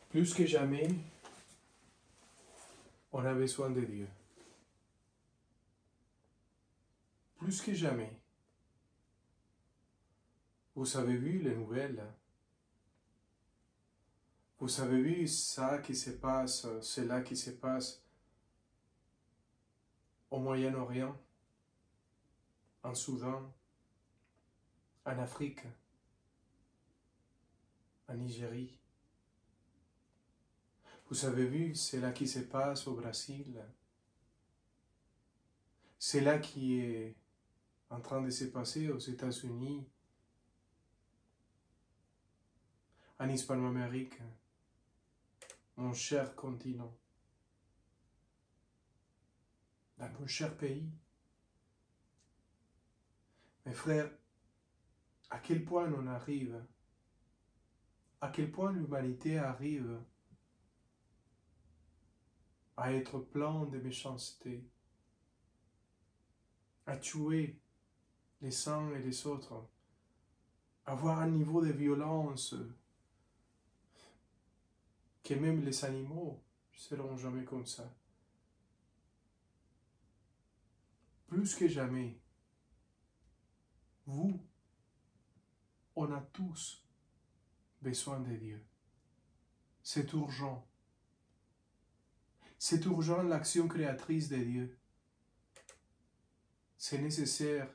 Plus que jamais, on a besoin de Dieu. Plus que jamais. Vous avez vu les nouvelles. Vous avez vu ça qui se passe, cela qui se passe au Moyen-Orient, en Soudan, en Afrique, en Nigerie. Vous avez vu cela qui se passe au Brésil. Cela qui est en train de se passer aux États-Unis, en Hispano-Amérique, mon cher continent, dans mon cher pays. Mes frères, à quel point on arrive, à quel point l'humanité arrive à être plein de méchanceté, à tuer les uns et les autres, à avoir un niveau de violence que même les animaux ne seront jamais comme ça. Plus que jamais, vous, on a tous besoin de Dieu. C'est urgent. C'est urgent l'action créatrice de Dieu. C'est nécessaire.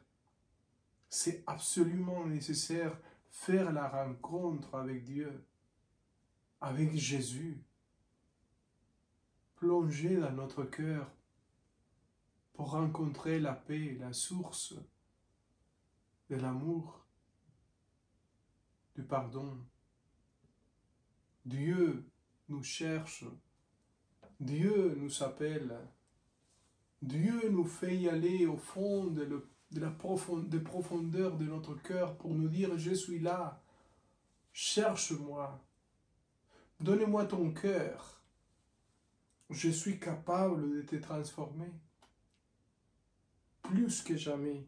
C'est absolument nécessaire faire la rencontre avec Dieu, avec Jésus. Plonger dans notre cœur pour rencontrer la paix, la source de l'amour, du pardon. Dieu nous cherche, Dieu nous appelle, Dieu nous fait y aller au fond de la profondeur de notre cœur pour nous dire « Je suis là, cherche-moi, donne-moi ton cœur, je suis capable de te transformer. » Plus que jamais,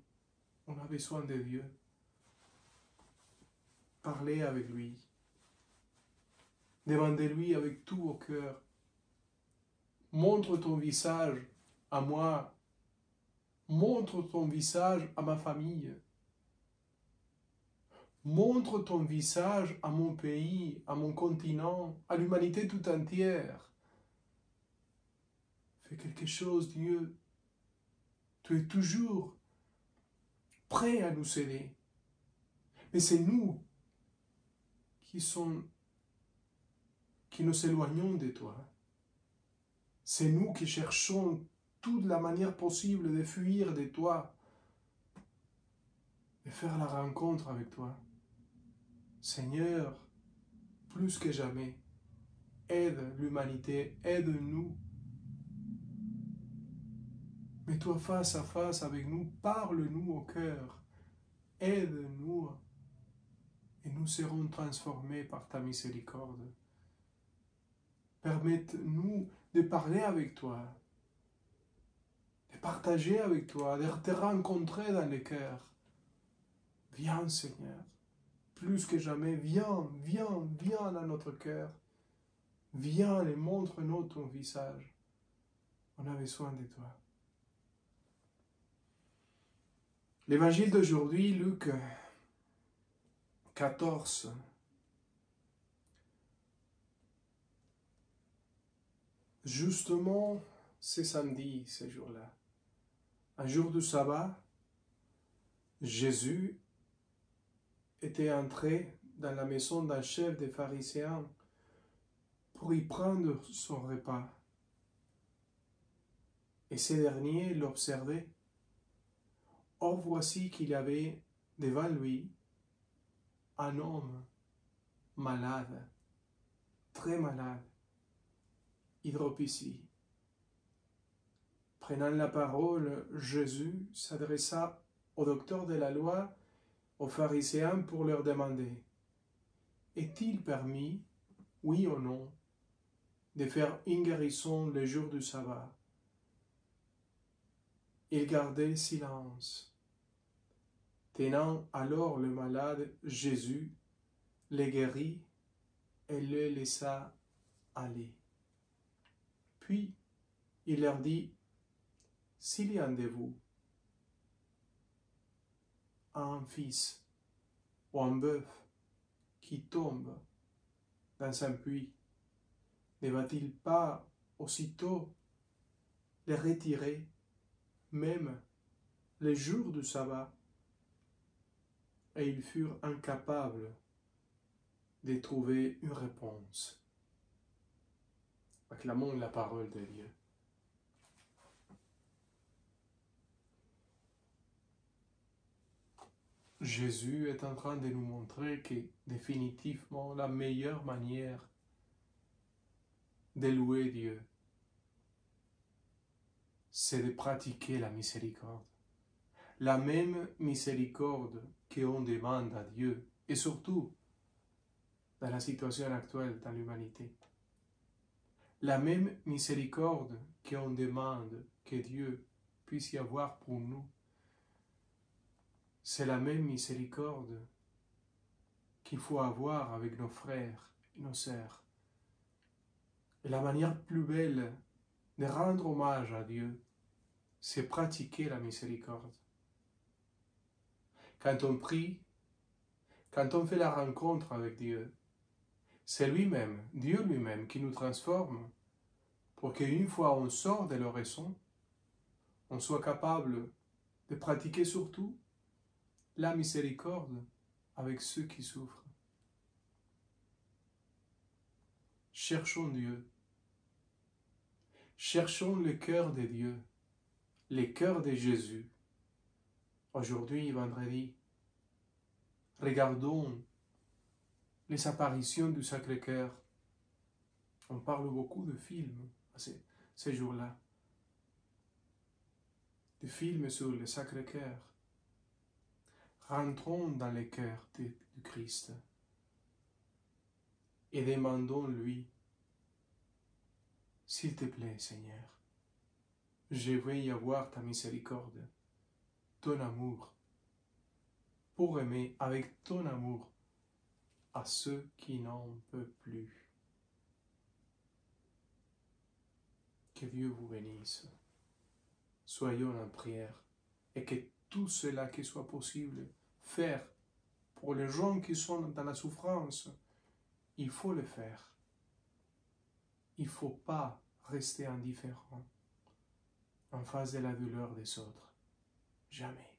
on a besoin de Dieu. Parlez avec lui. Demandez-lui avec tout au cœur. Montre ton visage à moi. Montre ton visage à ma famille. Montre ton visage à mon pays, à mon continent, à l'humanité tout entière. Fais quelque chose, Dieu. Tu es toujours prêt à nous aider. Mais c'est nous qui nous éloignons de toi. C'est nous qui cherchons toute la manière possible de fuir de toi, de faire la rencontre avec toi. Seigneur, plus que jamais, aide l'humanité, aide-nous. Mets-toi face à face avec nous, parle-nous au cœur, aide-nous et nous serons transformés par ta miséricorde. Permette-nous de parler avec toi, de partager avec toi, de te rencontrer dans le cœur. Viens, Seigneur, plus que jamais, viens dans notre cœur. Viens et montre-nous ton visage. On a besoin de toi. L'évangile d'aujourd'hui, Luc 14. Justement, c'est samedi, ce jour-là. Un jour du sabbat, Jésus était entré dans la maison d'un chef des pharisiens pour y prendre son repas. Et ces derniers l'observaient. Or voici qu'il y avait devant lui un homme malade, très malade, hydropésie. Prenant la parole, Jésus s'adressa aux docteurs de la loi, aux pharisiens, pour leur demander: est-il permis, oui ou non, de faire une guérison le jour du sabbat? Ils gardaient silence. Tenant alors le malade, Jésus le guérit et le laissa allez. Puis il leur dit, s'il y a un de vous a un fils ou un bœuf qui tombe dans un puits, ne va-t-il pas aussitôt les retirer, même les jours du sabbat? Et ils furent incapables de trouver une réponse. Acclamons la parole de Dieu. Jésus est en train de nous montrer que définitivement la meilleure manière de louer Dieu, c'est de pratiquer la miséricorde. La même miséricorde qu'on demande à Dieu, et surtout dans la situation actuelle dans l'humanité. La même miséricorde qu'on demande que Dieu puisse y avoir pour nous, c'est la même miséricorde qu'il faut avoir avec nos frères et nos sœurs. Et la manière plus belle de rendre hommage à Dieu, c'est pratiquer la miséricorde. Quand on prie, quand on fait la rencontre avec Dieu, c'est lui-même, Dieu lui-même, qui nous transforme pour qu'une fois on sort de l'oraison, on soit capable de pratiquer surtout la miséricorde avec ceux qui souffrent. Cherchons Dieu. Cherchons le cœur de Dieu, le cœur de Jésus. Aujourd'hui, vendredi, regardons les apparitions du Sacré-Cœur. On parle beaucoup de films ces jours-là. De films sur le Sacré-Cœur. Rentrons dans le cœur du Christ et demandons-lui, s'il te plaît, Seigneur, je veux y avoir ta miséricorde, ton amour, pour aimer avec ton amour à ceux qui n'en peuvent plus. Que Dieu vous bénisse. Soyons en prière et que tout cela qui soit possible, faire pour les gens qui sont dans la souffrance, il faut le faire. Il ne faut pas rester indifférent en face de la douleur des autres. Jamais.